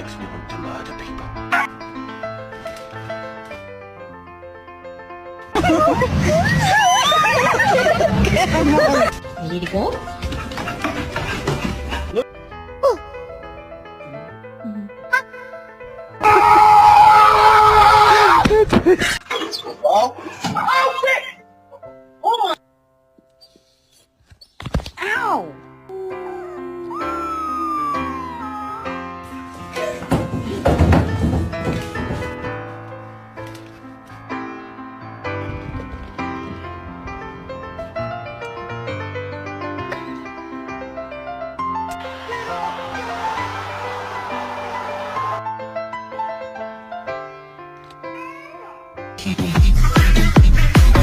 makes me want to murder people. Ready to go?